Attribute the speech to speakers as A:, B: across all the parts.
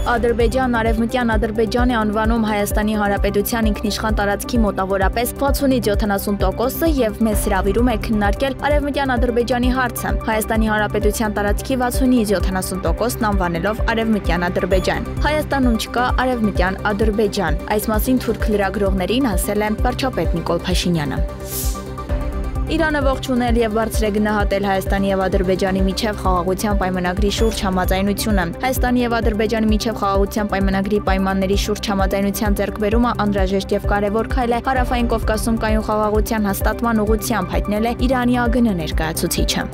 A: Ադրբեջանն Արևմտյան Ադրբեջան է անվանում Հայաստանի Հանրապետության ինքնիշխան տարածքի մոտավորապես 60-70%-ը եւ մեզ հրավիրում է քննարկել Արևմտյան Ադրբեջանի հարցը։ Հայաստանի Հանրապետության տարածքի 60-70%-ն անվանելով Արևմտյան Ադրբեջան։ Հայաստանում չկա Արևմտյան Ադրբեջան։ Այս մասին թուրք լրագրողներին ասել է վարչապետ Նիկոլ Փաշինյանը։ Իրանը ողջունել եւ բարձր է գնահատել Հայաստանի եւ Ադրբեջանի միջև խաղաղության պայմանագրի շուրջ համաձայնությունը։ Հայաստանի եւ Ադրբեջանի միջև խաղաղության պայմանագրի պայմանների շուրջ համաձայնության ձեռքբերումը անհրաժեշտ եւ կարեւոր քայլ է Հարավային Կովկասում կայուն խաղաղության հաստատման ուղղությամբ, հայտնել է Իրանի ԱԳՆ ներկայացուցիչը։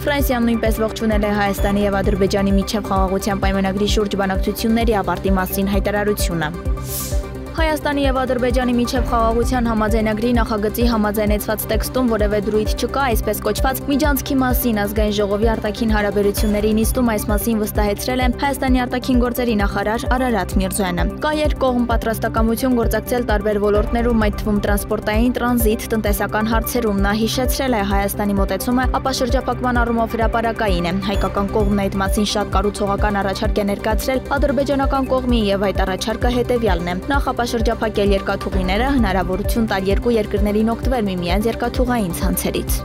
A: Ֆրանսիան նույնպես ողջունել է Հայաստանի եւ Ադրբեջանի միջև խաղաղության պայմանագրի շուրջ բանակցությունների ավարտի մասին հայտարարությունը։ Հայաստանի եւ Ադրբեջանի միջև խաղաղության համաձայնագրի նախագծի համաձայնեցված տեքստում որևէ դրույթ չկա, այսպես կոչված միջանցքի մասին ազգային ժողովի արտաքին հարաբերությունների նիստում այս մասին վստահեցրել է Հայաստանի արտաքին գործերի նախարար Արարատ Միրզոյանը։ Կա երկկողմ պատրաստակամություն գործակցել տարբեր ոլորտներում, այդ թվում տրանսպորտային, տրանզիտ, տնտեսական հարցերում։ Նա հիշեցրել է Հայաստանի մոտեցումը ապաշրջափակման առումով հրապարակային է։ Հայկական կողմն այդ մասին շատ կառուցողական առաջարկ է ներկայացրել ադրբեջանական կողմին եւ այդ առաջարկը հետեւյալն է։ Նախ շրջափակել երկաթուղիները, հնարավորություն տալ երկու երկրներին օգտվել միմյանց երկաթուղային ցանցերից։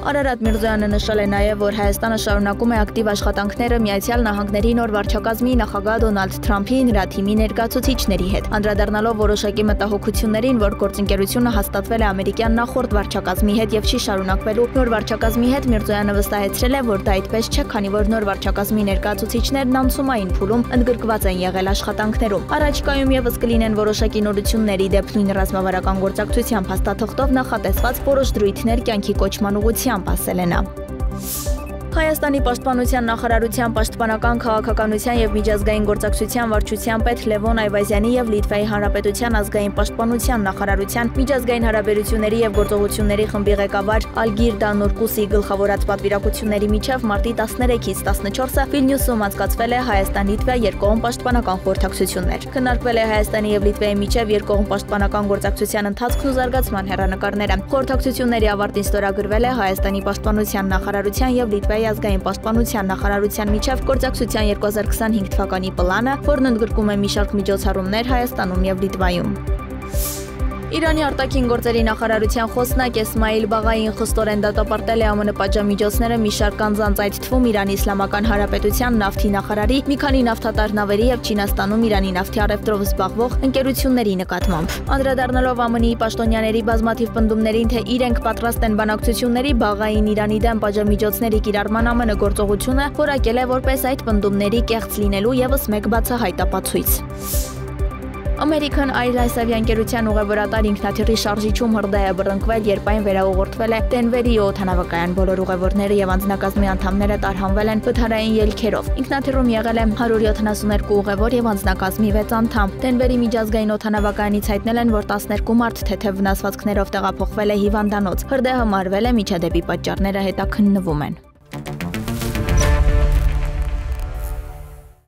A: Արարատ Միրզոյանը նշել է նաև, որ Հայաստանը շարունակում է ակտիվ աշխատանքները Միացյալ Նահանգների նոր վարչակազմի նախագահ Դոնալդ Թրամփի նրա թիմի ներկայացուցիչների հետ, անդրադառնալով որոշակի մտահոգություններին, որ գործընկերությունը հաստատվել է ամերիկյան նախորդ վարչակազմի հետ եւ չի շարունակվելու նոր վարչակազմի հետ, Միրզոյանը վստահեցրել է, որ դա այդպես չէ, քանի որ նոր վարչակազմի ներկայացուցիչներն անցումային փուլում ընդգրկված են եղել աշխատանքներում։ Առաջիկայում եւս կլինեն որոշակի նորությունների դեպ նույն ռազմավարական գործակցությամբ հաստատողով նախատեսված որոշ դրույթներ կյանքի կոչման ուղղությամբ, ասել է նա։ Հայաստանի պաշտպանության նախարարության պաշտպանական քաղաքականության եւ միջազգային գործակցության վարչության պետ Լևոն Այվազյանի եւ Լիտվայի Հանրապետության ազգային պաշտպանության նախարարության միջազգային հարաբերությունների եւ գործողությունների խմբի ղեկավար Ալգիրդա Նորկուսի գլխավորած պատվիրակությունների միջև մարտի 13-ից 14-ը Վիլնյուսում անցկացվել է Հայաստան-Լիտվա երկկողմ պաշտպանական խորհրդակցություններ։ Քննարկվել է Հայաստանի եւ Լիտվայի միջև երկկողմ պաշտպանական գործակցության ընթացքն ու զարգացման հեռանկարները։ Խորհրդակցությունների ավարտին ստորագրվել է Հայաստանի պաշտպանության նախարարության եւ Լիտվայի ազգային պաշտպանության նախարարության միջև գործակցության 2025 թվականի պլանը, որն ընդգրկում է մի շարք միջոցառումներ Հայաստանում եւ Լիտվայում։ Իրանի արտաքին գործերի նախարարության խոսնակ Էսմայիլ Բաղային խստորեն դատապարտել է ԱՄՆ պատժամիջոցները մի շարք անձանց, այդ թվում Իրանի Իսլամական Հանրապետության նավթի նախարարի, մի քանի նավթատար նավերի եւ Չինաստանում Իրանի նավթի առևտրով զբաղվող ընկերությունների նկատմամբ։ Անդրադառնալով ԱՄՆ-ի պաշտոնյաների բազմաթիվ պնդումներին, թե իրենք պատրաստ են բանակցությունների, Բաղային Իրանի դեմ պատժամիջոցների կիրառման ԱՄՆ գործողությունը որակել է որպես այդ պնդումների կեղծ լինելու եւս մեկ բացահայտ ապացույց։ Ամերիկան Airlines ավիաընկերության ուղևորատար ինքնաթիռի շարժիչում հրդեհ է բռնկվել, երբ այն վերաուղղորդվել է Դենվերի օդանավակայան։ Բոլոր ուղևորները եւ անձնակազմի անդամները տարհանվել են վթարային ելքերով։ Ինքնաթիռում եղել է 172 ուղևոր եւ անձնակազմի 6 անդամ։ Դենվերի միջազգային օդանավակայանից հայտնել են, որ 12 մարդ թեթև վնասվածքներով տեղափոխվել է հիվանդանոց։ Հրդեհը մարվել է, միջադեպի պատճառները հետաքննվում են։